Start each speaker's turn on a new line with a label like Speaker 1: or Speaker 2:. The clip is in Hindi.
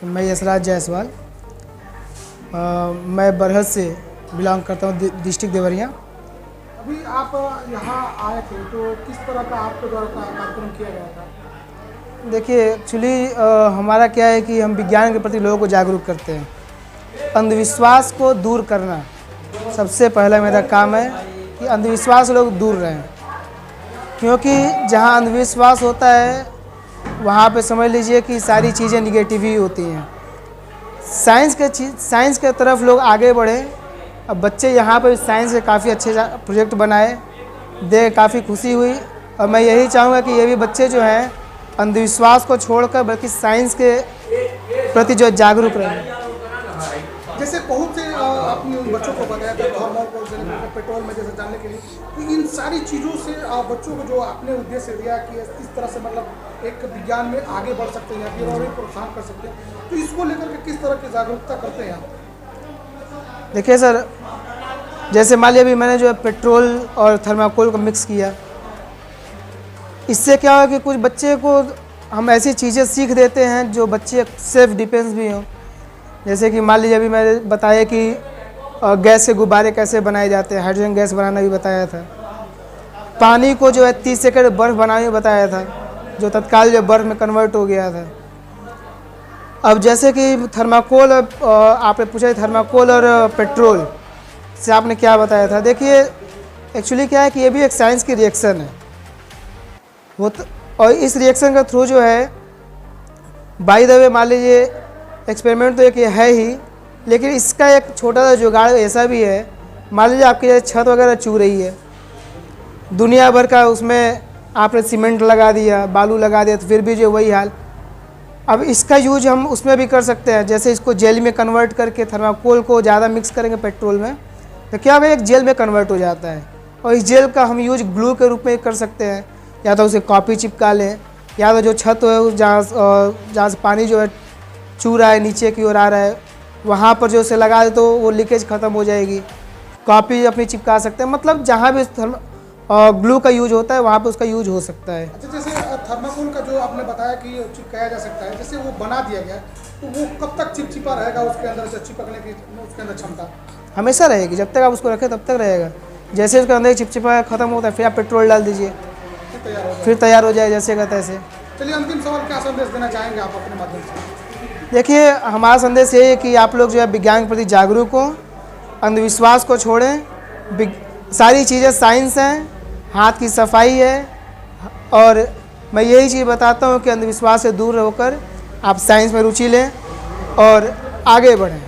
Speaker 1: मैं यशराज जायसवाल, मैं बरहत से बिलोंग करता हूँ, डिस्ट्रिक्ट देवरिया।
Speaker 2: अभी आप यहाँ आए थे तो किस तरह का आपके द्वारा कार्यक्रम किया गया था?
Speaker 1: देखिए, एक्चुअली हमारा क्या है कि हम विज्ञान के प्रति लोगों को जागरूक करते हैं। अंधविश्वास को दूर करना सबसे पहला मेरा काम है कि अंधविश्वास लोग दूर रहें, क्योंकि जहाँ अंधविश्वास होता है वहाँ पे समझ लीजिए कि सारी चीज़ें निगेटिव ही होती हैं। साइंस के तरफ लोग आगे बढ़े। अब बच्चे यहाँ पर साइंस के काफ़ी अच्छे प्रोजेक्ट बनाए, देख काफ़ी खुशी हुई। और मैं यही चाहूँगा कि ये भी बच्चे जो हैं अंधविश्वास को छोड़कर बल्कि साइंस के प्रति जो जागरूक रहें।
Speaker 2: जैसे बहुत से आपने बच्चों को बताया था थर्मोकोल पेट्रोल में जैसे जानने के लिए, तो इन सारी चीज़ों से बच्चों को जो आपने उद्देश्य दिया कि इस तरह से मतलब एक विज्ञान में आगे बढ़ सकते हैं या फिर और भी प्रोत्साहन कर सकते हैं, तो इसको लेकर के किस तरह की जागरूकता करते हैं आप?
Speaker 1: देखिए सर, जैसे मान लिया अभी मैंने जो है पेट्रोल और थर्माकोल को मिक्स किया, इससे क्या हुआ कि कुछ बच्चे को हम ऐसी चीज़ें सीख देते हैं जो बच्चे सेल्फ डिफेंस भी हों। जैसे कि मान लीजिए अभी मैंने बताया कि गैस के गुब्बारे कैसे बनाए जाते हैं, हाइड्रोजन गैस बनाना भी बताया था। पानी को जो है 30 सेकंड बर्फ़ बनाना भी बताया था, जो तत्काल जो बर्फ़ में कन्वर्ट हो गया था। अब जैसे कि थर्माकोल, आपने पूछा थर्माकोल और पेट्रोल से आपने क्या बताया था। देखिए, एक्चुअली क्या है कि ये भी एक साइंस की रिएक्शन है वो और इस रिएक्शन का थ्रू जो है बाय द वे मान लीजिए एक्सपेरिमेंट तो एक ये है ही, लेकिन इसका एक छोटा सा जुगाड़ ऐसा भी है। मान लीजिए आपकी छत वगैरह चू रही है, दुनिया भर का उसमें आपने सीमेंट लगा दिया, बालू लगा दिया, तो फिर भी जो वही हाल। अब इसका यूज हम उसमें भी कर सकते हैं। जैसे इसको जेल में कन्वर्ट करके थर्माकोल को ज़्यादा मिक्स करेंगे पेट्रोल में, तो क्या होगा, एक जेल में कन्वर्ट हो जाता है। और इस जेल का हम यूज ग्लू के रूप में कर सकते हैं, या तो उसे कॉपी चिपका लें, या तो जो छत है जहाँ से पानी जो है चू रहा है नीचे की ओर आ रहा है, वहाँ पर जो उसे लगा दे तो वो लीकेज ख़त्म हो जाएगी। कॉपी अपनी चिपका सकते हैं, मतलब जहाँ भी ग्लू का यूज होता है वहाँ पर उसका यूज हो सकता है।
Speaker 2: अच्छा, जैसे थर्माकोल का जो आपने बताया कि चिपकाया जा सकता है, जैसे वो बना दिया गया तो वो कब तक चिपचिपा रहेगा, उसके अंदर से चिपकने की उसके अंदर क्षमता
Speaker 1: हमेशा रहेगी, जब तक आप उसको रखें तब तक रहेगा। जैसे उसके अंदर चिपचिपा खत्म होता है, फिर आप पेट्रोल डाल दीजिए, फिर तैयार हो जाए जैसे का तैसे।
Speaker 2: चलिए, अंतिम सवाल, क्या संदेश देना चाहेंगे आप अपने माध्यम से?
Speaker 1: देखिए, हमारा संदेश ये है कि आप लोग जो है विज्ञान के प्रति जागरूक हों, अंधविश्वास को छोड़ें। सारी चीज़ें साइंस हैं, हाथ की सफाई है, और मैं यही चीज़ बताता हूँ कि अंधविश्वास से दूर होकर आप साइंस में रुचि लें और आगे बढ़ें।